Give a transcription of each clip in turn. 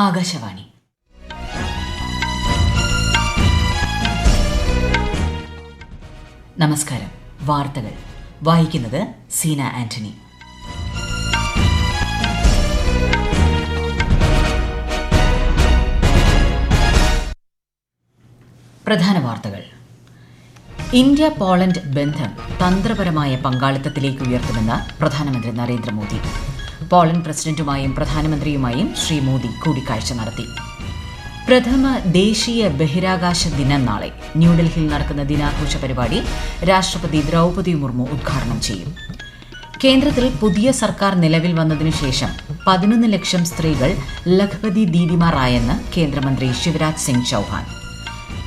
ആകാശവാണി. നമസ്കാരം. വാർത്തകൾ വായിക്കുന്നത് സീന ആന്റണി. പ്രധാന വാർത്തകൾ. ഇന്ത്യ പോളണ്ട് ബന്ധം തന്ത്രപരമായ പങ്കാളിത്തത്തിലേക്ക് ഉയർത്തുമെന്ന് പ്രധാനമന്ത്രി നരേന്ദ്രമോദി. പോളണ്ട് പ്രസിഡന്റുമായും പ്രധാനമന്ത്രിയുമായും ശ്രീ മോദി കൂടിക്കാഴ്ച നടത്തി. പ്രഥമ ദേശീയ ബഹിരാകാശ ദിനം നാളെ. ന്യൂഡൽഹിയിൽ നടക്കുന്ന ദിനാഘോഷ പരിപാടി രാഷ്ട്രപതി ദ്രൗപദി മുർമു ഉദ്ഘാടനം ചെയ്യും. കേന്ദ്രത്തിൽ പുതിയ സർക്കാർ നിലവിൽ വന്നതിനുശേഷം 11 ലക്ഷം സ്ത്രീകൾ ലഖ്പതി ദീദിമാർ ആയെന്ന് കേന്ദ്രമന്ത്രി ശിവരാജ് സിംഗ് ചൌഹാൻ.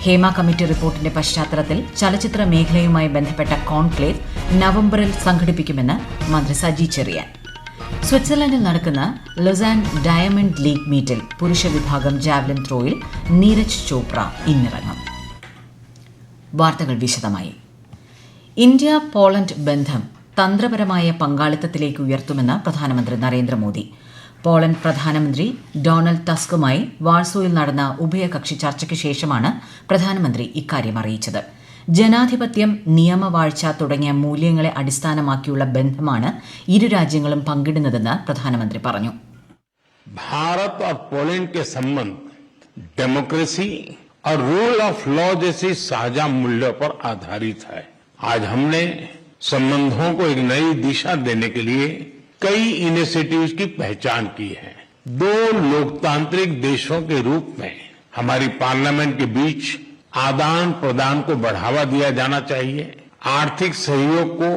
ഹേമ കമ്മിറ്റി റിപ്പോർട്ടിന്റെ പശ്ചാത്തലത്തിൽ ചലച്ചിത്ര മേഖലയുമായി ബന്ധപ്പെട്ട കോൺക്ലേവ് നവംബറിൽ സംഘടിപ്പിക്കുമെന്ന് മന്ത്രി സജി ചെറിയാൻ. സ്വിറ്റ്സർലൻഡിൽ നടക്കുന്ന ലൊസാൻ ഡയമണ്ട് ലീഗ് മീറ്റിൽ പുരുഷ വിഭാഗം ജാവലിൻ ത്രോയിൽ നീരജ് ചോപ്ര ഇന്നിറങ്ങും. വാർത്തകൾ വിശദമായി. ഇന്ത്യ പോളണ്ട് ബന്ധം തന്ത്രപരമായ പങ്കാളിത്തത്തിലേക്ക് ഉയർത്തുമെന്ന് പ്രധാനമന്ത്രി നരേന്ദ്രമോദി. പോളണ്ട് പ്രധാനമന്ത്രി ഡൊണാൾഡ് ടസ്കുമായി വാഴ്സോയിൽ നടന്ന ഉഭയകക്ഷി ചർച്ചയ്ക്ക് ശേഷമാണ് പ്രധാനമന്ത്രി ഇക്കാര്യം അറിയിച്ചത്. ജനാധിപത്യം, നിയമവാഴ്ച തുടങ്ങിയ മൂല്യങ്ങളെ അടിസ്ഥാനമാക്കിയുള്ള ബന്ധമാണ് ഇരു രാജ്യങ്ങളും പങ്കിടുന്നതെന്ന് പ്രധാനമന്ത്രി പറഞ്ഞു. भारत और पोलैंड के संबंध डेमोक्रेसी और रूल ऑफ लॉ जैसी साझा मूल्यों पर आधारित है. आज हमने संबंधों को एक नई दिशा देने के लिए कई इनिशिएटिव्स की पहचान की है. दो लोकतांत्रिक देशों के रूप में हमारी पार्लियामेंट के बीच आदान प्रदान को बढ़ावा दिया जाना चाहिए. आर्थिक सहयोग को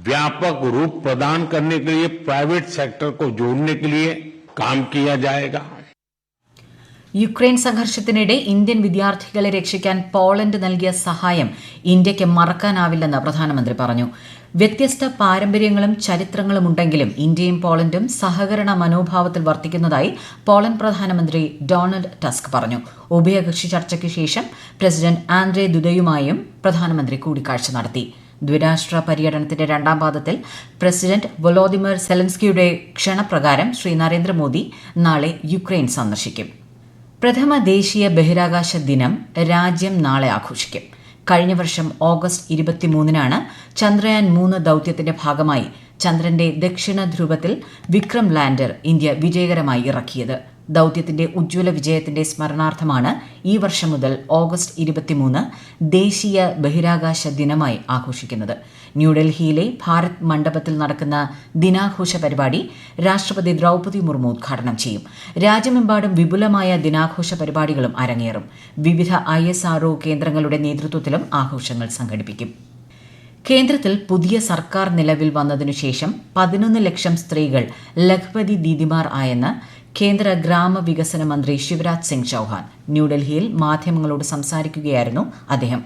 व्यापक रूप प्रदान करने के लिए प्राइवेट सेक्टर को जोड़ने के लिए काम किया जाएगा. യുക്രൈൻ സംഘർഷത്തിനിടെ ഇന്ത്യൻ വിദ്യാർത്ഥികളെ രക്ഷിക്കാൻ പോളണ്ട് നൽകിയ സഹായം ഇന്ത്യയ്ക്ക് മറക്കാനാവില്ലെന്ന് പ്രധാനമന്ത്രി പറഞ്ഞു. വ്യത്യസ്ത പാരമ്പര്യങ്ങളും ചരിത്രങ്ങളും ഉണ്ടെങ്കിലും ഇന്ത്യയും പോളണ്ടും സഹകരണ മനോഭാവത്തിൽ വർത്തിക്കുന്നതായി പോളണ്ട് പ്രധാനമന്ത്രി ഡൊണാൾഡ് ടസ്ക് പറഞ്ഞു. ഉഭയകക്ഷി ചർച്ചയ്ക്ക് ശേഷം പ്രസിഡന്റ് ആൻഡ്രേ ദുദയുമായും പ്രധാനമന്ത്രി കൂടിക്കാഴ്ച നടത്തി. ദ്വിരാഷ്ട്ര പര്യടനത്തിന്റെ രണ്ടാം പാദത്തിൽ പ്രസിഡന്റ് വൊളോദിമിർ സെലൻസ്കിയുടെ ക്ഷണപ്രകാരം ശ്രീ നരേന്ദ്രമോദി നാളെ യുക്രൈൻ സന്ദർശിക്കും. പ്രഥമ ദേശീയ ബഹിരാകാശ ദിനം രാജ്യം നാളെ ആഘോഷിക്കും. കഴിഞ്ഞ വർഷം ഓഗസ്റ്റ് 23-നാണ് ചന്ദ്രയാൻ 3 ദൌത്യത്തിന്റെ ഭാഗമായി ചന്ദ്രന്റെ ദക്ഷിണ ധ്രുവത്തിൽ വിക്രം ലാൻഡർ ഇന്ത്യ വിജയകരമായി ഇറക്കിയത്. ദൌത്യത്തിന്റെ ഉജ്ജ്വല വിജയത്തിന്റെ സ്മരണാർത്ഥമാണ് ഈ വർഷം മുതൽ ഓഗസ്റ്റ് 23 ദേശീയ ബഹിരാകാശ ദിനമായി ആഘോഷിക്കുന്നത്. ന്യൂഡൽഹിയിലെ ഭാരത് മണ്ഡപത്തിൽ നടക്കുന്ന ദിനാഘോഷ പരിപാടി രാഷ്ട്രപതി ദ്രൗപദി മുർമു ഉദ്ഘാടനം ചെയ്യും. രാജ്യമെമ്പാടും വിപുലമായ ദിനാഘോഷ പരിപാടികളും അരങ്ങേറും. വിവിധ ISRO കേന്ദ്രങ്ങളുടെ നേതൃത്വത്തിലും ആഘോഷങ്ങൾ സംഘടിപ്പിക്കും. കേന്ദ്രത്തിൽ പുതിയ സർക്കാർ നിലവിൽ വന്നതിനുശേഷം 11 ലക്ഷം സ്ത്രീകൾ ലഖ്പതി ദീദിമാർ ആയെന്ന് കേന്ദ്ര ഗ്രാമവികസന മന്ത്രി ശിവരാജ് സിംഗ് ചൌഹാൻ. ന്യൂഡൽഹിയിൽ മാധ്യമങ്ങളോട് സംസാരിക്കുകയായിരുന്നു അദ്ദേഹം.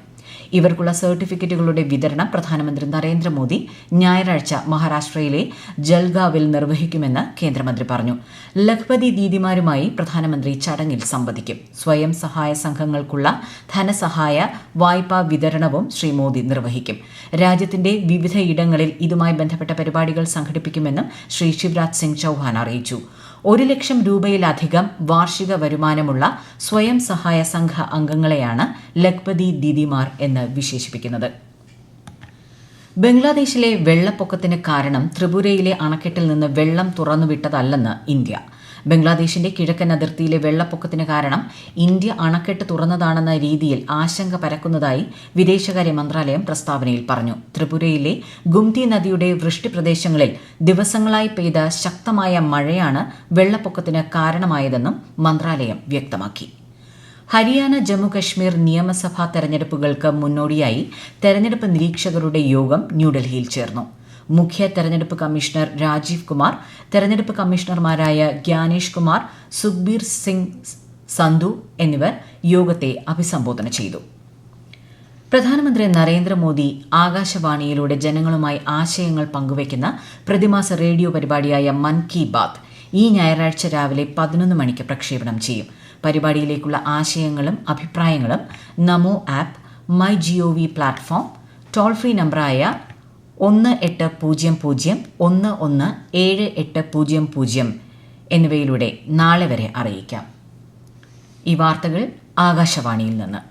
ഇവർക്കുള്ള സർട്ടിഫിക്കറ്റുകളുടെ വിതരണം പ്രധാനമന്ത്രി നരേന്ദ്രമോദി ഞായറാഴ്ച മഹാരാഷ്ട്രയിലെ ജൽഗാവിൽ നിർവഹിക്കുമെന്ന് കേന്ദ്രമന്ത്രി പറഞ്ഞു. ലഖ്പതി ദീദിമാരുമായി പ്രധാനമന്ത്രി ചടങ്ങിൽ സംവദിക്കും. സ്വയം സഹായ സംഘങ്ങൾക്കുള്ള ധനസഹായ വായ്പാ വിതരണവും ശ്രീ മോദി നിർവഹിക്കും. രാജ്യത്തിന്റെ വിവിധയിടങ്ങളിൽ ഇതുമായി ബന്ധപ്പെട്ട പരിപാടികൾ സംഘടിപ്പിക്കുമെന്നും ശ്രീ ശിവരാജ് സിംഗ് ചൌഹാൻ അറിയിച്ചു. 1 ലക്ഷം രൂപയിലധികം വാർഷിക വരുമാനമുള്ള സ്വയം സഹായ സംഘ അംഗങ്ങളെയാണ് ലഖ്പതി ദീദിമാർ എന്ന് വിശേഷിപ്പിക്കുന്നത്. ബംഗ്ലാദേശിലെ വെള്ളപ്പൊക്കത്തിന് കാരണം ത്രിപുരയിലെ അണക്കെട്ടിൽ നിന്ന് വെള്ളം തുറന്നുവിട്ടതല്ലെന്ന് ഇന്ത്യ. ബംഗ്ലാദേശിന്റെ കിഴക്കൻ അതിർത്തിയിലെ വെള്ളപ്പൊക്കത്തിന് കാരണം ഇന്ത്യ അണക്കെട്ട് തുറന്നതാണെന്ന രീതിയിൽ ആശങ്ക പരക്കുന്നതായി വിദേശകാര്യ മന്ത്രാലയം പ്രസ്താവനയിൽ പറഞ്ഞു. ത്രിപുരയിലെ ഗുംതി നദിയുടെ വൃഷ്ടിപ്രദേശങ്ങളിൽ ദിവസങ്ങളായി പെയ്ത ശക്തമായ മഴയാണ് വെള്ളപ്പൊക്കത്തിന് കാരണമായതെന്നും മന്ത്രാലയം വ്യക്തമാക്കി. ഹരിയാന ജമ്മുകശ്മീർ നിയമസഭാ തെരഞ്ഞെടുപ്പുകൾക്ക് മുന്നോടിയായി തെരഞ്ഞെടുപ്പ് നിരീക്ഷകരുടെ യോഗം ന്യൂഡൽഹിയിൽ ചേർന്നു. മുഖ്യ തെരഞ്ഞെടുപ്പ് കമ്മീഷണർ രാജീവ് കുമാർ, തെരഞ്ഞെടുപ്പ് കമ്മീഷണർമാരായ ഗ്യാനേഷ് കുമാർ, സുഖ്ബീർ സിംഗ് സന്ധു എന്നിവർ യോഗത്തെ അഭിസംബോധന ചെയ്തു. പ്രധാനമന്ത്രി നരേന്ദ്രമോദി ആകാശവാണിയിലൂടെ ജനങ്ങളുമായി ആശയങ്ങൾ പങ്കുവയ്ക്കുന്ന പ്രതിമാസ റേഡിയോ പരിപാടിയായ മൻ കി ബാത്ത് ഈ ഞായറാഴ്ച രാവിലെ 11 മണിക്ക് പ്രക്ഷേപണം ചെയ്യും. പരിപാടിയിലേക്കുള്ള ആശയങ്ങളും അഭിപ്രായങ്ങളും Namo app, my GOV platform, toll free നമ്പറായ 1800 11 7800 എന്നിവയിലൂടെ നാളെ വരെ അറിയിക്കാം. ഈ വാർത്തകൾ ആകാശവാണിയിൽ നിന്ന്.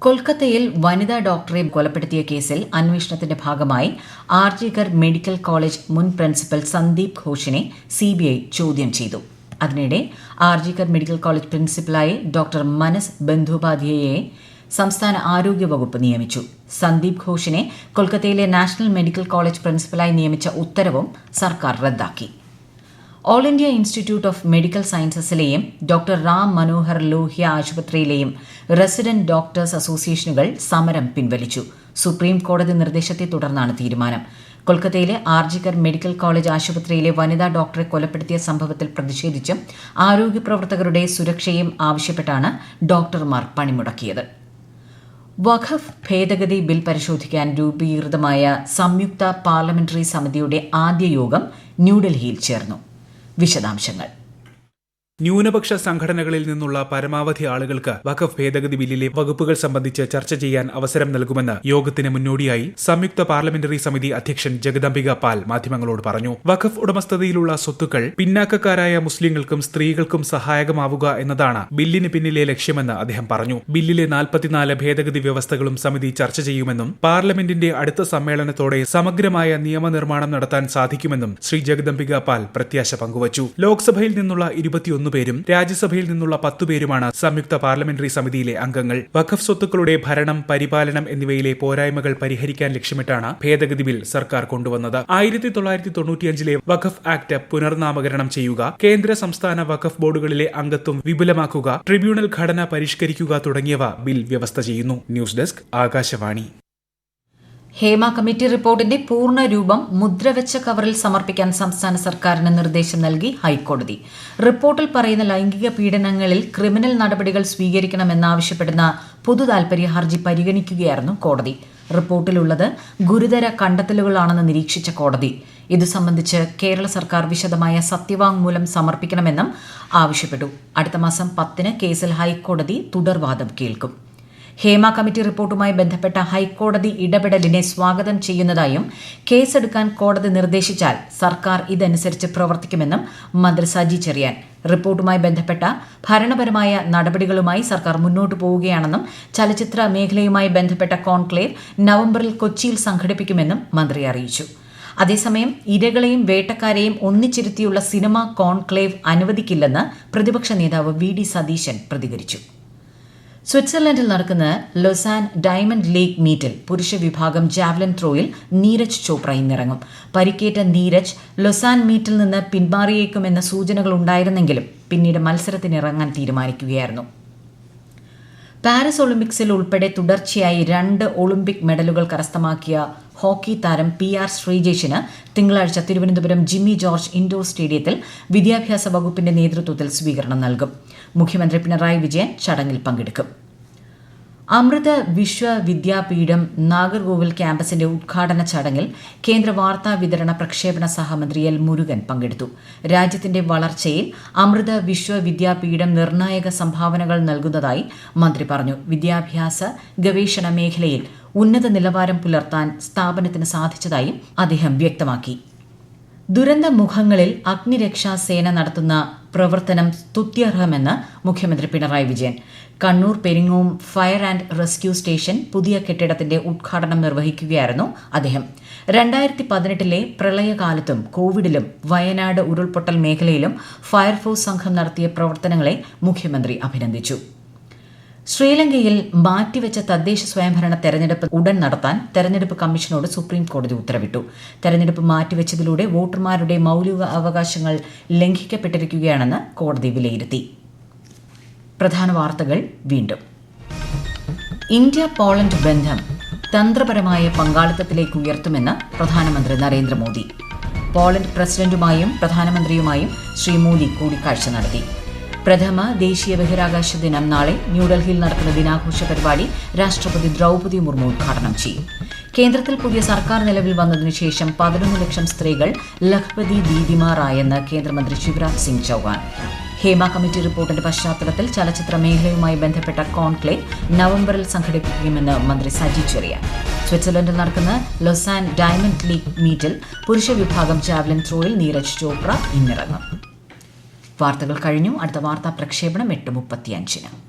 കൊൽക്കത്തയിൽ വനിതാ ഡോക്ടറെ കൊലപ്പെടുത്തിയ കേസിൽ അന്വേഷണത്തിന്റെ ഭാഗമായി ആർജികർ മെഡിക്കൽ കോളേജ് മുൻ പ്രിൻസിപ്പൽ സന്ദീപ് ഘോഷിനെ സിബിഐ ചോദ്യം ചെയ്തു. അതിനിടെ ആർജികർ മെഡിക്കൽ കോളേജ് പ്രിൻസിപ്പലായി ഡോക്ടർ മനസ് ബന്ധോപാധ്യായയെ സംസ്ഥാന ആരോഗ്യവകുപ്പ് നിയമിച്ചു. സന്ദീപ് ഘോഷിനെ കൊൽക്കത്തയിലെ നാഷണൽ മെഡിക്കൽ കോളേജ് പ്രിൻസിപ്പലായി നിയമിച്ച ഉത്തരവും സർക്കാർ റദ്ദാക്കി. All India institute of medical സയൻസസിലെയും ഡോക്ടർ റാം മനോഹർ ലോഹ്യ ആശുപത്രിയിലെയും റെസിഡന്റ് ഡോക്ടേഴ്സ് അസോസിയേഷനുകൾ സമരം പിൻവലിച്ചു. സുപ്രീം കോടതി നിർദ്ദേശത്തെ തുടർന്നാണ് തീരുമാനം. കൊൽക്കത്തയിലെ ആർജികർ മെഡിക്കൽ കോളേജ് ആശുപത്രിയിലെ വനിതാ ഡോക്ടറെ കൊലപ്പെടുത്തിയ സംഭവത്തിൽ പ്രതിഷേധിച്ചും ആരോഗ്യ പ്രവർത്തകരുടെ സുരക്ഷയും ആവശ്യപ്പെട്ടാണ് ഡോക്ടർമാർ പണിമുടക്കിയത്. വഖഫ് ഭേദഗതി ബിൽ പരിശോധിക്കാൻ രൂപീകൃതമായ സംയുക്ത പാർലമെന്ററി സമിതിയുടെ ആദ്യ യോഗം ന്യൂഡൽഹിയിൽ ചേർന്നു. വിശദാംശങ്ങൾ. ന്യൂനപക്ഷ സംഘടനകളിൽ നിന്നുള്ള പരമാവധി ആളുകൾക്ക് വഖഫ് ഭേദഗതി ബില്ലിലെ വകുപ്പുകൾ സംബന്ധിച്ച് ചർച്ച ചെയ്യാൻ അവസരം നൽകുമെന്ന് യോഗത്തിന് മുന്നോടിയായി സംയുക്ത പാർലമെന്ററി സമിതി അധ്യക്ഷൻ ജഗദംബിക പാൽ മാധ്യമങ്ങളോട് പറഞ്ഞു. വഖഫ് ഉടമസ്ഥതയിലുള്ള സ്വത്തുക്കൾ പിന്നാക്കക്കാരായ മുസ്ലിങ്ങൾക്കും സ്ത്രീകൾക്കും സഹായകമാവുക എന്നതാണ് ബില്ലിന് പിന്നിലെ ലക്ഷ്യമെന്ന് അദ്ദേഹം പറഞ്ഞു. ബില്ലിലെ 44 ഭേദഗതി വ്യവസ്ഥകളും സമിതി ചർച്ച ചെയ്യുമെന്നും പാർലമെന്റിന്റെ അടുത്ത സമ്മേളനത്തോടെ സമഗ്രമായ നിയമനിർമ്മാണം നടത്താൻ സാധിക്കുമെന്നും ശ്രീ ജഗദംബിക പാൽ പ്രത്യാശ പങ്കുവച്ചു. ലോക്സഭയിൽ നിന്നുള്ള 21 പേരും രാജ്യസഭയിൽ നിന്നുള്ള 10 പേരുമാണ് സംയുക്ത പാർലമെന്ററി സമിതിയിലെ അംഗങ്ങൾ. വഖഫ് സ്വത്തുക്കളുടെ ഭരണം, പരിപാലനം എന്നിവയിലെ പോരായ്മകൾ പരിഹരിക്കാൻ ലക്ഷ്യമിട്ടാണ് ഭേദഗതി ബിൽ സർക്കാർ കൊണ്ടുവന്നത്. 1995 വഖഫ് ആക്ട് പുനർനാമകരണം ചെയ്യുക, കേന്ദ്ര സംസ്ഥാന വഖഫ് ബോർഡുകളിലെ അംഗത്വം വിപുലമാക്കുക, ട്രിബ്യൂണൽ ഘടന പരിഷ്കരിക്കുക തുടങ്ങിയവ ബിൽ വ്യവസ്ഥ ചെയ്യുന്നു. News desk Akashvani. Hema committee റിപ്പോർട്ടിന്റെ പൂർണ്ണ രൂപം മുദ്രവെച്ച കവറിൽ സമർപ്പിക്കാൻ സംസ്ഥാന സർക്കാരിന് നിർദ്ദേശം നൽകി ഹൈക്കോടതി. റിപ്പോർട്ടിൽ പറയുന്ന ലൈംഗിക പീഡനങ്ങളിൽ ക്രിമിനൽ നടപടികൾ സ്വീകരിക്കണമെന്നാവശ്യപ്പെടുന്ന പൊതുതാൽപര്യ ഹർജി പരിഗണിക്കുകയായിരുന്നു കോടതി. റിപ്പോർട്ടിലുള്ളത് ഗുരുതര കണ്ടെത്തലുകളാണെന്ന് നിരീക്ഷിച്ച കോടതി ഇതു സംബന്ധിച്ച് കേരള സർക്കാർ വിശദമായ സത്യവാങ്മൂലം സമർപ്പിക്കണമെന്നും ആവശ്യപ്പെട്ടു. അടുത്ത മാസം 10 കേസിൽ ഹൈക്കോടതി തുടർവാദം കേൾക്കും. ഹേമ കമ്മിറ്റി റിപ്പോർട്ടുമായി ബന്ധപ്പെട്ട ഹൈക്കോടതി ഇടപെടലിനെ സ്വാഗതം ചെയ്യുന്നതായും കേസെടുക്കാൻ കോടതി നിർദ്ദേശിച്ചാൽ സർക്കാർ ഇതനുസരിച്ച് പ്രവർത്തിക്കുമെന്നും മന്ത്രി സജി ചെറിയാൻ. റിപ്പോർട്ടുമായി ബന്ധപ്പെട്ട ഭരണപരമായ നടപടികളുമായി സർക്കാർ മുന്നോട്ടു പോവുകയാണെന്നും ചലച്ചിത്ര മേഖലയുമായി ബന്ധപ്പെട്ട കോൺക്ലേവ് നവംബറിൽ കൊച്ചിയിൽ സംഘടിപ്പിക്കുമെന്നും മന്ത്രി അറിയിച്ചു. അതേസമയം ഇരകളെയും വേട്ടക്കാരെയും ഒന്നിച്ചിരുത്തിയുള്ള സിനിമാ കോൺക്ലേവ് അനുവദിക്കില്ലെന്ന് പ്രതിപക്ഷ നേതാവ് വി.ഡി. സതീശൻ പ്രതികരിച്ചു. സ്വിറ്റ്സർലൻഡിൽ നടക്കുന്ന ലൊസാൻ ഡയമണ്ട് ലീഗ് മീറ്റിൽ പുരുഷ വിഭാഗം ജാവലിൻ ത്രോയിൽ നീരജ് ചോപ്ര ഇന്നിറങ്ങും. പരിക്കേറ്റ നീരജ് ലൊസാൻ മീറ്റിൽ നിന്ന് പിന്മാറിയേക്കുമെന്ന സൂചനകൾ ഉണ്ടായിരുന്നെങ്കിലും പിന്നീട് മത്സരത്തിനിറങ്ങാൻ തീരുമാനിക്കുകയായിരുന്നു. പാരീസ് ഒളിമ്പിക്സിൽ ഉൾപ്പെടെ തുടർച്ചയായി 2 ഒളിമ്പിക് മെഡലുകൾ കരസ്ഥമാക്കിയ ഹോക്കി താരം PR ശ്രീജേഷിന് തിങ്കളാഴ്ച തിരുവനന്തപുരം ജിമ്മി ജോർജ് ഇൻഡോർ സ്റ്റേഡിയത്തിൽ വിദ്യാഭ്യാസ വകുപ്പിന്റെ നേതൃത്വത്തിൽ സ്വീകരണം നൽകും. മുഖ്യമന്ത്രി പിണറായി വിജയൻ ചടങ്ങിൽ പങ്കെടുക്കും. അമൃത വിശ്വവിദ്യാപീഠം നാഗർകോവിൽ ക്യാമ്പസിന്റെ ഉദ്ഘാടന ചടങ്ങിൽ കേന്ദ്ര വാർത്താ വിതരണ പ്രക്ഷേപണ സഹമന്ത്രി എൽ മുരുകൻ പങ്കെടുത്തു. രാജ്യത്തിന്റെ വളർച്ചയിൽ അമൃത വിശ്വവിദ്യാപീഠം നിർണായക സംഭാവനകൾ നൽകുന്നതായി മന്ത്രി പറഞ്ഞു. വിദ്യാഭ്യാസ ഗവേഷണ മേഖലയിൽ ഉന്നത നിലവാരം പുലർത്താൻ സ്ഥാപനത്തിന് സാധിച്ചതായും അദ്ദേഹം വ്യക്തമാക്കി. ദുരന്തമുഖങ്ങളിൽ അഗ്നിരക്ഷാസേന നടത്തുന്ന പ്രവർത്തനം സ്തുത്യർഹമെന്ന് മുഖ്യമന്ത്രി Pinarayi Vijayan. Kannur Peringome fire and rescue station പുതിയ കെട്ടിടത്തിന്റെ ഉദ്ഘാടനം നിർവഹിക്കുകയായിരുന്നു അദ്ദേഹം. 2018 പ്രളയകാലത്തും കോവിഡിലും വയനാട് ഉരുൾപൊട്ടൽ മേഖലയിലും ഫയർഫോഴ്സ് സംഘം നടത്തിയ പ്രവർത്തനങ്ങളെ മുഖ്യമന്ത്രി അഭിനന്ദിച്ചു. ശ്രീലങ്കയിൽ മാറ്റിവെച്ച തദ്ദേശ സ്വയംഭരണ തെരഞ്ഞെടുപ്പ് ഉടൻ നടത്താൻ തെരഞ്ഞെടുപ്പ് കമ്മീഷനോട് സുപ്രീം കോടതി ഉത്തരവിട്ടു. തെരഞ്ഞെടുപ്പ് മാറ്റിവെച്ചതിലൂടെ വോട്ടർമാരുടെ മൌലിക അവകാശങ്ങൾ ലംഘിക്കപ്പെട്ടിരിക്കുകയാണെന്ന് കോടതി വിലയിരുത്തി. പ്രധാന വാർത്തകൾ വീണ്ടും. ഇന്ത്യ പോളണ്ട് ബന്ധം തന്ത്രപരമായ പങ്കാളിത്തത്തിലേക്ക് ഉയർത്തുമെന്ന് പ്രധാനമന്ത്രി നരേന്ദ്രമോദി. പോളണ്ട് പ്രസിഡന്റുമായും പ്രധാനമന്ത്രിയുമായും ശ്രീ മോദി കൂടിക്കാഴ്ച നടത്തി. പ്രഥമ ദേശീയ ബഹിരാകാശ ദിനം നാളെ ന്യൂഡൽഹിയിൽ നടക്കുന്ന ദിനാഘോഷ പരിപാടി രാഷ്ട്രപതി ദ്രൌപദി മുർമു ഉദ്ഘാടനം ചെയ്യും. കേന്ദ്രത്തിൽ പുതിയ സർക്കാർ നിലവിൽ വന്നതിനു ശേഷം 11 ലക്ഷം സ്ത്രീകൾ ലഖ്പതി ദീദിമാരായെന്ന് കേന്ദ്രമന്ത്രി ശിവരാജ് സിംഗ് ചൌഹാൻ. ഹേമ കമ്മിറ്റി റിപ്പോർട്ടിന്റെ പശ്ചാത്തലത്തിൽ ചലച്ചിത്ര മേഖലയുമായി ബന്ധപ്പെട്ട കോൺക്ലേവ് നവംബറിൽ സംഘടിപ്പിക്കുമെന്ന് മന്ത്രി സജി ചെറിയാൻ. സ്വിറ്റ്സർലൻഡിൽ നടക്കുന്ന ലൊസാൻ ഡയമണ്ട് ലീഗ് മീറ്റിൽ പുരുഷ വിഭാഗം ജാവലിൻ ത്രോയിൽ നീരജ് ചോപ്ര ഇന്നിറങ്ങും. വാർത്തകൾ കഴിഞ്ഞു. അടുത്ത വാർത്താ പ്രക്ഷേപണം 8:35.